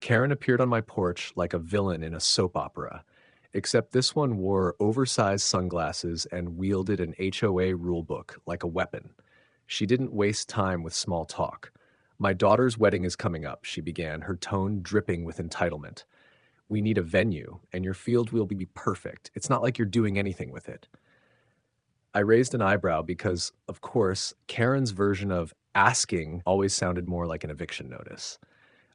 Karen appeared on my porch like a villain in a soap opera, except this one wore oversized sunglasses and wielded an HOA rulebook like a weapon. She didn't waste time with small talk. My daughter's wedding is coming up, she began, her tone dripping with entitlement. We need a venue, and your field will be perfect. It's not like you're doing anything with it. I raised an eyebrow because, of course, Karen's version of asking always sounded more like an eviction notice.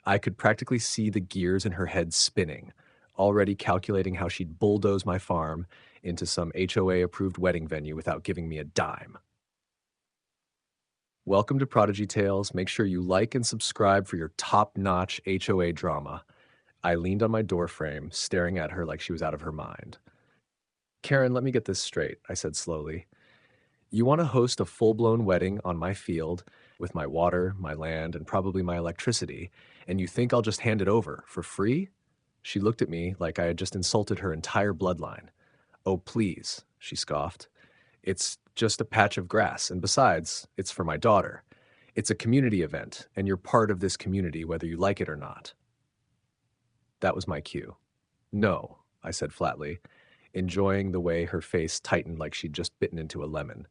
I could practically see the gears in her head spinning, already calculating how she'd bulldoze my farm into some HOA-approved wedding venue without giving me a dime. Welcome to Prodigy Tales. Make sure you like and subscribe for your top-notch HOA drama. I leaned on my doorframe, staring at her like she was out of her mind. Karen, let me get this straight, I said slowly. You want to host a full-blown wedding on my field with my water, my land, and probably my electricity, and you think I'll just hand it over for free? She looked at me like I had just insulted her entire bloodline. Oh, please, she scoffed. It's just a patch of grass, and besides, it's for my daughter. It's a community event, and you're part of this community whether you like it or not. That was my cue. No, I said flatly, enjoying the way her face tightened like she'd just bitten into a lemon.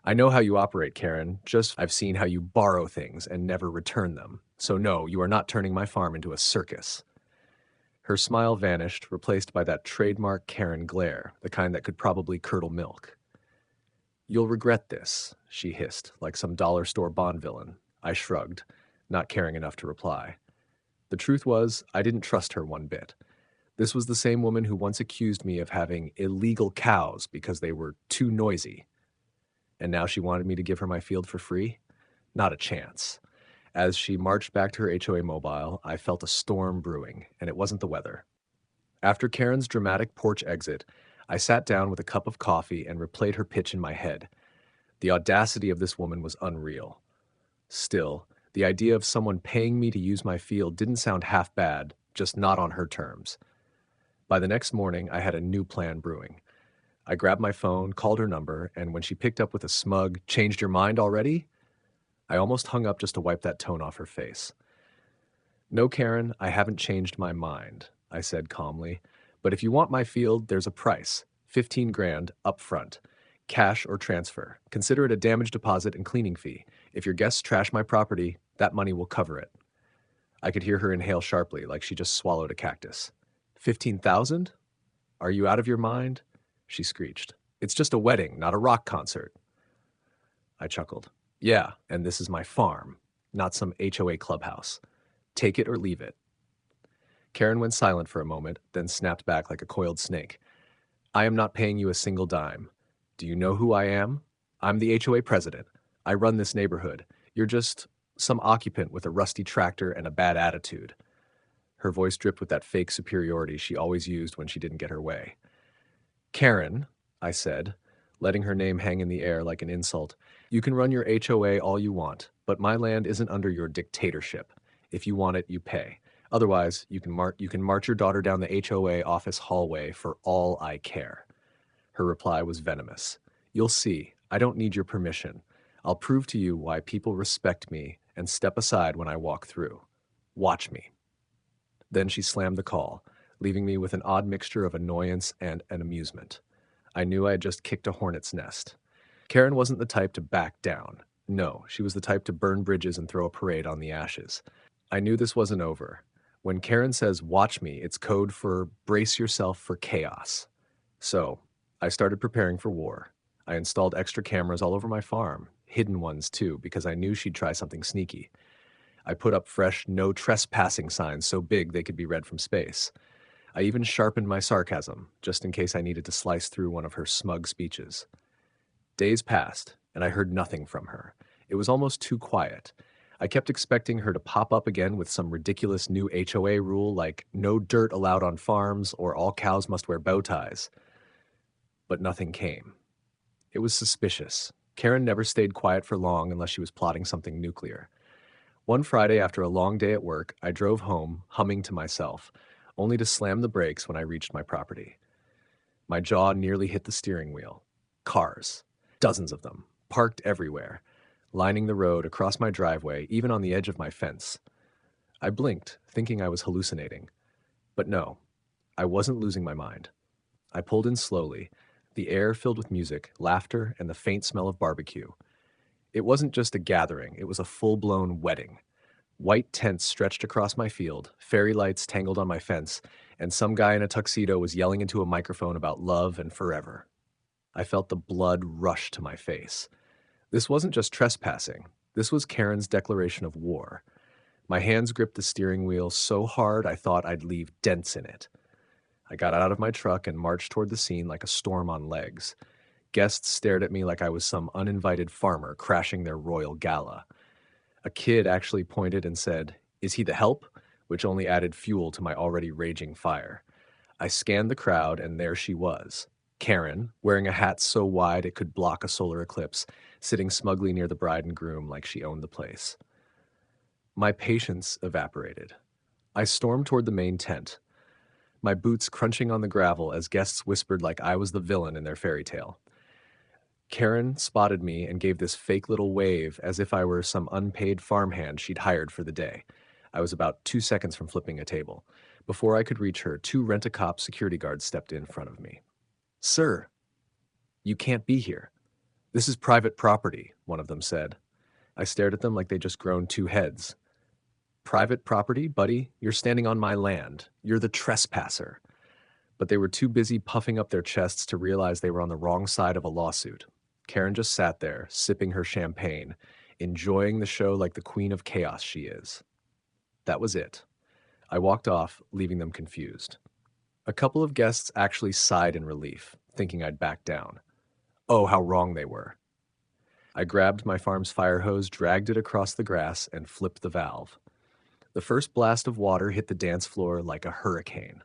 I know how you operate, Karen. Just I've seen how you borrow things and never return them. So no, you are not turning my farm into a circus. Her smile vanished, replaced by that trademark Karen glare, the kind that could probably curdle milk. You'll regret this, she hissed, like some dollar store Bond villain. I shrugged, not caring enough to reply. The truth was, I didn't trust her one bit. This was the same woman who once accused me of having illegal cows because they were too noisy. And now she wanted me to give her my field for free? Not a chance. As she marched back to her HOA mobile, I felt a storm brewing, and it wasn't the weather. After Karen's dramatic porch exit, I sat down with a cup of coffee and replayed her pitch in my head. The audacity of this woman was unreal. Still, the idea of someone paying me to use my field didn't sound half bad, just not on her terms. By the next morning, I had a new plan brewing. I grabbed my phone, called her number, and when she picked up with a smug, "Changed your mind already?" I almost hung up just to wipe that tone off her face. No, Karen, I haven't changed my mind, I said calmly. But if you want my field, there's a price. 15 grand up front. Cash or transfer. Consider it a damage deposit and cleaning fee. If your guests trash my property, that money will cover it. I could hear her inhale sharply, like she just swallowed a cactus. 15,000? Are you out of your mind? She screeched. It's just a wedding, not a rock concert. I chuckled. Yeah, and this is my farm, not some HOA clubhouse. Take it or leave it. Karen went silent for a moment, then snapped back like a coiled snake. I am not paying you a single dime. Do you know who I am? I'm the HOA president. I run this neighborhood. You're just some occupant with a rusty tractor and a bad attitude. Her voice dripped with that fake superiority she always used when she didn't get her way. Karen, I said, letting her name hang in the air like an insult, you can run your HOA all you want, but my land isn't under your dictatorship. If you want it, you pay. Otherwise, you can march your daughter down the HOA office hallway for all I care. Her reply was venomous. You'll see. I don't need your permission. I'll prove to you why people respect me and step aside when I walk through. Watch me. Then she slammed the call, leaving me with an odd mixture of annoyance and an amusement. I knew I had just kicked a hornet's nest. Karen wasn't the type to back down. No, she was the type to burn bridges and throw a parade on the ashes. I knew this wasn't over. When Karen says, watch me, it's code for brace yourself for chaos. So, I started preparing for war. I installed extra cameras all over my farm, hidden ones too, because I knew she'd try something sneaky. I put up fresh no trespassing signs so big they could be read from space. I even sharpened my sarcasm, just in case I needed to slice through one of her smug speeches. Days passed, and I heard nothing from her. It was almost too quiet. I kept expecting her to pop up again with some ridiculous new HOA rule like no dirt allowed on farms or all cows must wear bow ties. But nothing came. It was suspicious. Karen never stayed quiet for long unless she was plotting something nuclear. One Friday after a long day at work, I drove home, humming to myself, only to slam the brakes when I reached my property. My jaw nearly hit the steering wheel. Cars. Dozens of them, parked everywhere, lining the road across my driveway, even on the edge of my fence. I blinked, thinking I was hallucinating. But no, I wasn't losing my mind. I pulled in slowly, the air filled with music, laughter, and the faint smell of barbecue. It wasn't just a gathering, it was a full-blown wedding. White tents stretched across my field, fairy lights tangled on my fence, and some guy in a tuxedo was yelling into a microphone about love and forever. I felt the blood rush to my face. This wasn't just trespassing. This was Karen's declaration of war. My hands gripped the steering wheel so hard I thought I'd leave dents in it. I got out of my truck and marched toward the scene like a storm on legs. Guests stared at me like I was some uninvited farmer crashing their royal gala. A kid actually pointed and said, "Is he the help?" which only added fuel to my already raging fire. I scanned the crowd, and there she was. Karen, wearing a hat so wide it could block a solar eclipse, sitting smugly near the bride and groom like she owned the place. My patience evaporated. I stormed toward the main tent, my boots crunching on the gravel as guests whispered like I was the villain in their fairy tale. Karen spotted me and gave this fake little wave as if I were some unpaid farmhand she'd hired for the day. I was about 2 seconds from flipping a table. Before I could reach her, two rent-a-cop security guards stepped in front of me. "Sir, you can't be here. This is private property," one of them said. I stared at them like they'd just grown two heads. "Private property, buddy? You're standing on my land. You're the trespasser." But they were too busy puffing up their chests to realize they were on the wrong side of a lawsuit. Karen just sat there, sipping her champagne, enjoying the show like the queen of chaos she is. That was it. I walked off, leaving them confused. A couple of guests actually sighed in relief, thinking I'd back down. Oh, how wrong they were. I grabbed my farm's fire hose, dragged it across the grass, and flipped the valve. The first blast of water hit the dance floor like a hurricane.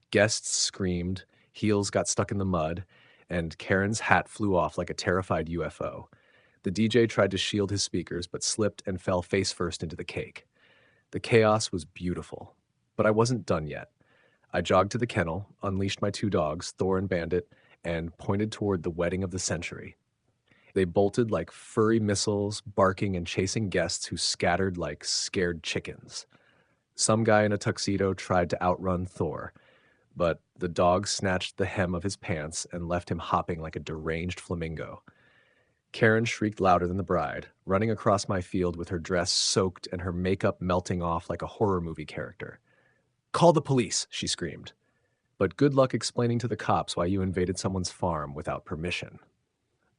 Guests screamed, heels got stuck in the mud, and Karen's hat flew off like a terrified UFO. The DJ tried to shield his speakers, but slipped and fell face first into the cake. The chaos was beautiful, but I wasn't done yet. I jogged to the kennel, unleashed my two dogs, Thor and Bandit, and pointed toward the wedding of the century. They bolted like furry missiles, barking and chasing guests who scattered like scared chickens. Some guy in a tuxedo tried to outrun Thor, but the dog snatched the hem of his pants and left him hopping like a deranged flamingo. Karen shrieked louder than the bride, running across my field with her dress soaked and her makeup melting off like a horror movie character. "Call the police," she screamed. But good luck explaining to the cops why you invaded someone's farm without permission.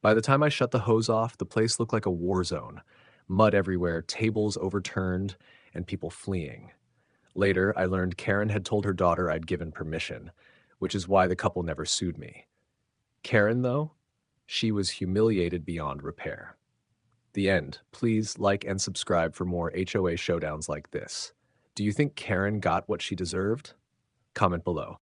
By the time I shut the hose off, the place looked like a war zone. Mud everywhere, tables overturned, and people fleeing. Later, I learned Karen had told her daughter I'd given permission, which is why the couple never sued me. Karen, though, she was humiliated beyond repair. The end. Please like and subscribe for more HOA showdowns like this. Do you think Karen got what she deserved? Comment below.